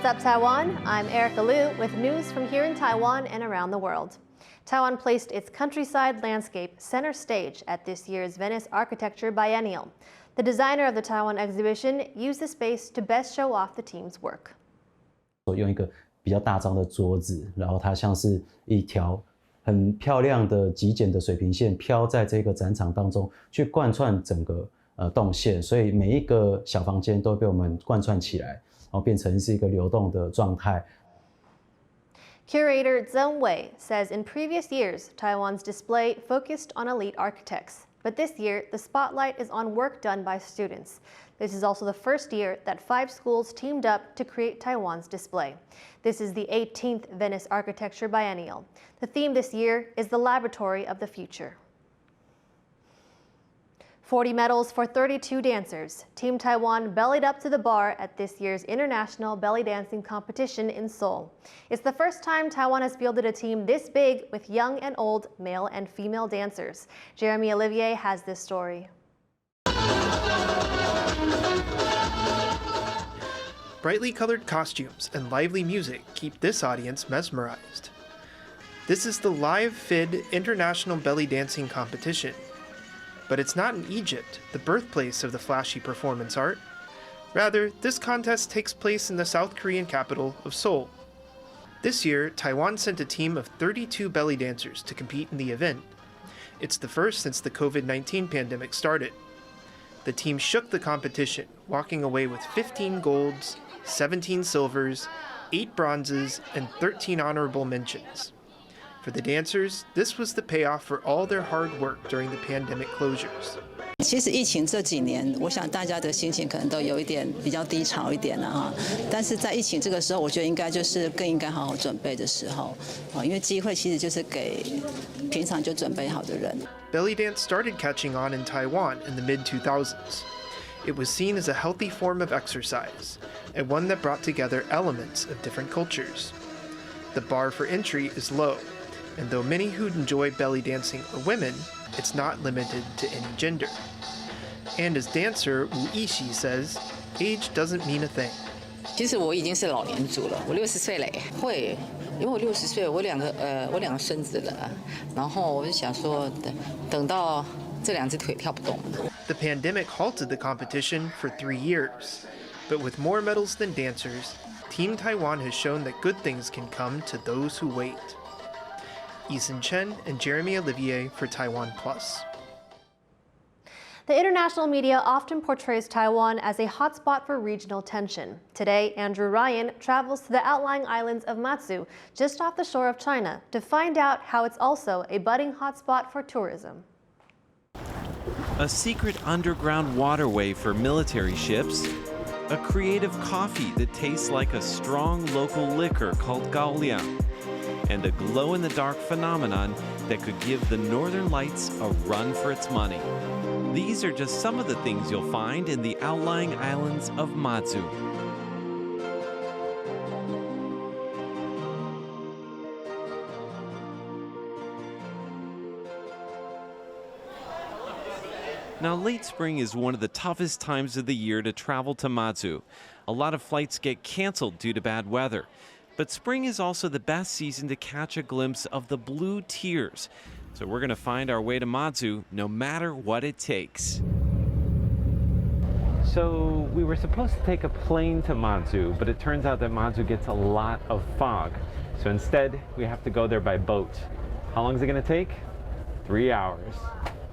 What's up, Taiwan? I'm Erika Liu with news from here in Taiwan and around the world. Taiwan placed its countryside landscape center stage at this year's Venice Architecture Biennial. The designer of the Taiwan exhibition used the space to best show off the team's work. 用一个比较大张的桌子，然后它像是一条很漂亮的极简的水平线飘在这个展场当中，去贯穿整个动线，所以每一个小房间都被我们贯穿起来，然后变成是一个流动的状态。Curator Zheng Wei says in previous years, Taiwan's display focused on elite architects. But this year, the spotlight is on work done by students. This is also the first year that 5 schools teamed up to create Taiwan's display. This is the 18th Venice Architecture Biennial. The theme this year is the Laboratory of the Future. 40 medals for 32 dancers. Team Taiwan bellied up to the bar at this year's International Belly Dancing Competition in Seoul. It's the first time Taiwan has fielded a team this big with young and old male and female dancers. Jeremy Olivier has this story. Brightly colored costumes and lively music keep this audience mesmerized. This is the Live FID International Belly Dancing Competition. But it's not in Egypt, the birthplace of the flashy performance art. Rather, this contest takes place in the South Korean capital of Seoul. This year, Taiwan sent a team of 32 belly dancers to compete in the event. It's the first since the COVID-19 pandemic started. The team shook the competition, walking away with 15 golds, 17 silvers, 8 bronzes, and 13 honorable mentions. For the dancers, this was the payoff for all their hard work during the pandemic closures. 其实疫情这几年，我想大家的心情可能都有一点比较低潮一点了哈。但是在疫情这个时候，我觉得应该就是更应该好好准备的时候，因为机会其实就是给平常就准备好的人。Belly dance started catching on in Taiwan in the mid-2000s. It was seen as a healthy form of exercise, and one that brought together elements of different cultures. The bar for entry is low. And though many who enjoy belly dancing are women, it's not limited to any gender. And as dancer Wu Yishi says, age doesn't mean a thing. 其实我已经是老年族了，我60岁了，会，因为我60岁，我两个孙子了，然后我就想说，等到这2只腿跳不动。The pandemic halted the competition for 3 years, but with more medals than dancers, Team Taiwan has shown that good things can come to those who wait. Eason Chen and Jeremy Olivier for TaiwanPlus. The international media often portrays Taiwan as a hotspot for regional tension. Today, Andrew Ryan travels to the outlying islands of Matsu, just off the shore of China, to find out how it's also a budding hotspot for tourism. A secret underground waterway for military ships, a creative coffee that tastes like a strong local liquor called gaoliang, and a glow-in-the-dark phenomenon that could give the Northern Lights a run for its money. These are just some of the things you'll find in the outlying islands of Matsu. Now, late spring is one of the toughest times of the year to travel to Matsu. A lot of flights get canceled due to bad weather. But spring is also the best season to catch a glimpse of the blue tears. So we're going to find our way to Matsu no matter what it takes. So we were supposed to take a plane to Matsu, but it turns out that Matsu gets a lot of fog. So instead, we have to go there by boat. How long is it going to take? 3 hours.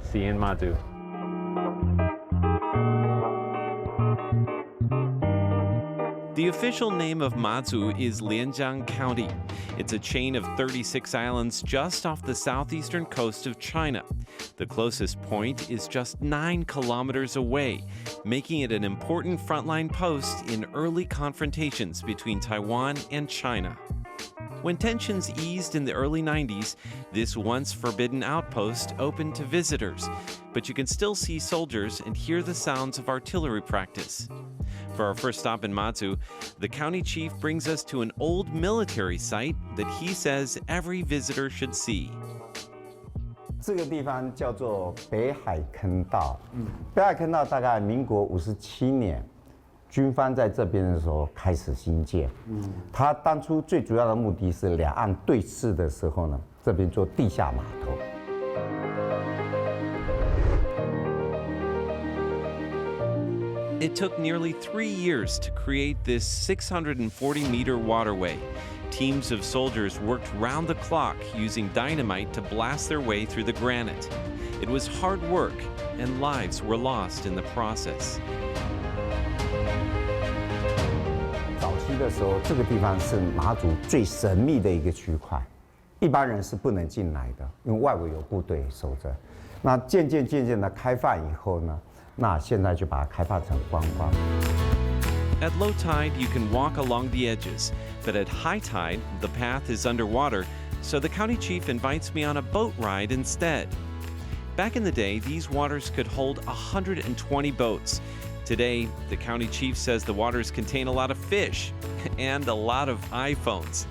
See you in Matsu. The official name of Matsu is Lianjiang County. It's a chain of 36 islands just off the southeastern coast of China. The closest point is just 9 kilometers away, making it an important frontline post in early confrontations between Taiwan and China. When tensions eased in the early 90s, this once forbidden outpost opened to visitors, but you can still see soldiers and hear the sounds of artillery practice. For our first stop in Matsu, the county chief brings us to an old military site that he says every visitor should see. 这个地方叫做北海坑道。北海坑道大概民国57年军方在这边的时候开始兴建。它当初最主要的目的是两岸对峙的时候呢，这边做地下码头。It took nearly 3 years to create this 640-meter waterway. Teams of soldiers worked round the clock using dynamite to blast their way through the granite. It was hard work, and lives were lost in the process. 早期的时候，这个地方是马祖最神秘的一个区块，一般人是不能进来的，因为外围有部队守着。那渐渐的开放以后呢，那现在就把它开放成观光。 At low tide, you can walk along the edges, but at high tide, the path is underwater, so the county chief invites me on a boat ride instead. Back in the day, these waters could hold 120 boats. Today, the county chief says the waters contain a lot of fish and a lot of iPhones.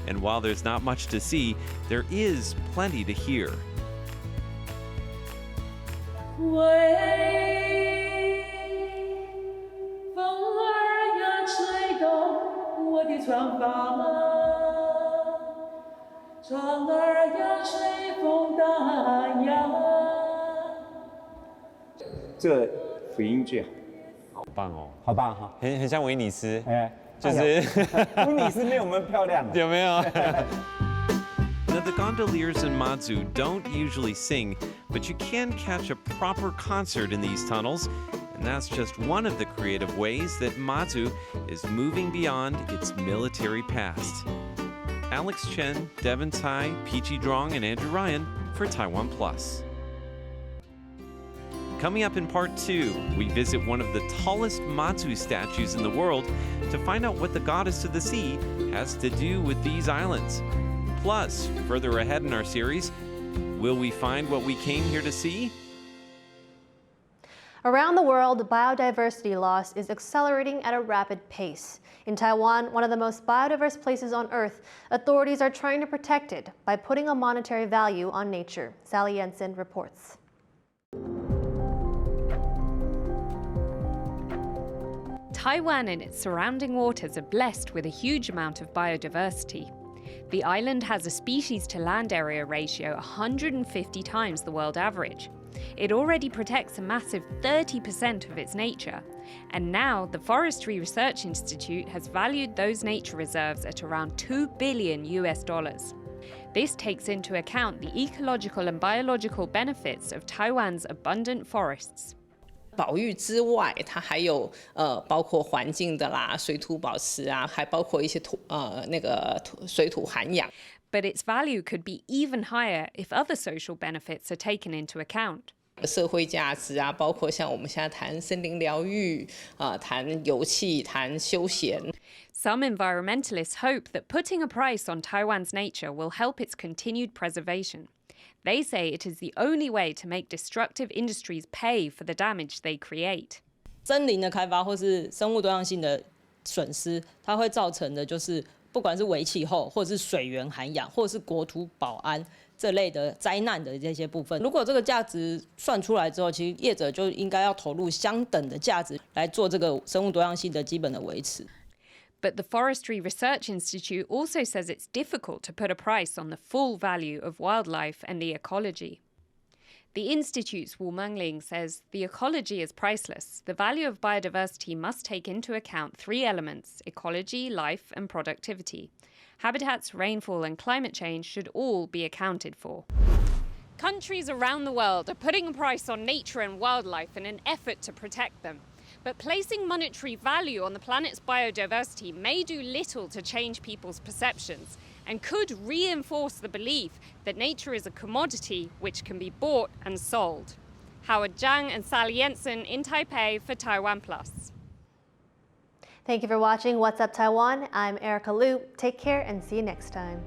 And while there's not much to see, there is plenty to hear. 船筏船儿呀吹风荡漾。这个辅音句好棒哦，好棒哈，很像威尼斯，哎，就是威尼斯没有我们漂亮。有没有？ Now, the gondoliers in Matsu don't usually sing, but you can catch a proper concert in these tunnels, and that's just one of the creative ways that Matsu is moving beyond its military past. Alex Chen, Devin Tsai, Peachy Drong, and Andrew Ryan for TaiwanPlus. Coming up in part 2, we visit one of the tallest Matsu statues in the world to find out what the goddess of the sea has to do with these islands. Plus, further ahead in our series, will we find what we came here to see? Around the world, biodiversity loss is accelerating at a rapid pace. In Taiwan, one of the most biodiverse places on Earth, authorities are trying to protect it by putting a monetary value on nature. Sally Jensen reports. Taiwan and its surrounding waters are blessed with a huge amount of biodiversity. The island has a species-to-land area ratio 150 times the world average. It already protects a massive 30% of its nature. And now, the Forestry Research Institute has valued those nature reserves at around $2 billion. This takes into account the ecological and biological benefits of Taiwan's abundant forests. 保育之外，它还有包括环境的啦、水土保持啊，还包括一些水土涵养。But its value could be even higher if other social benefits are taken into account. 社会价值啊，包括像我们现在谈森林疗愈谈油气、谈休闲。Some environmentalists hope that putting a price on Taiwan's nature will help its continued preservation. They say it is the only way to make destructive industries pay for the damage they create. 森林的开发或是生物多样性的损失，它会造成的就是不管是微气候，或者是水源涵养，或者是国土保安这类的灾难的这些部分。如果这个价值算出来之后，其实业者就应该要投入相等的价值来做这个生物多样性的基本的维持。But the Forestry Research Institute also says it's difficult to put a price on the full value of wildlife and the ecology. The Institute's Wu Mengling says the ecology is priceless. The value of biodiversity must take into account 3 elements: ecology, life, and productivity. Habitats, rainfall, and climate change should all be accounted for. Countries around the world are putting a price on nature and wildlife in an effort to protect them. But placing monetary value on the planet's biodiversity may do little to change people's perceptions and could reinforce the belief that nature is a commodity which can be bought and sold. Howard Zhang and Sally Jensen in Taipei for TaiwanPlus. Thank you for watching What's Up Taiwan. I'm Erika Liu. Take care and see you next time.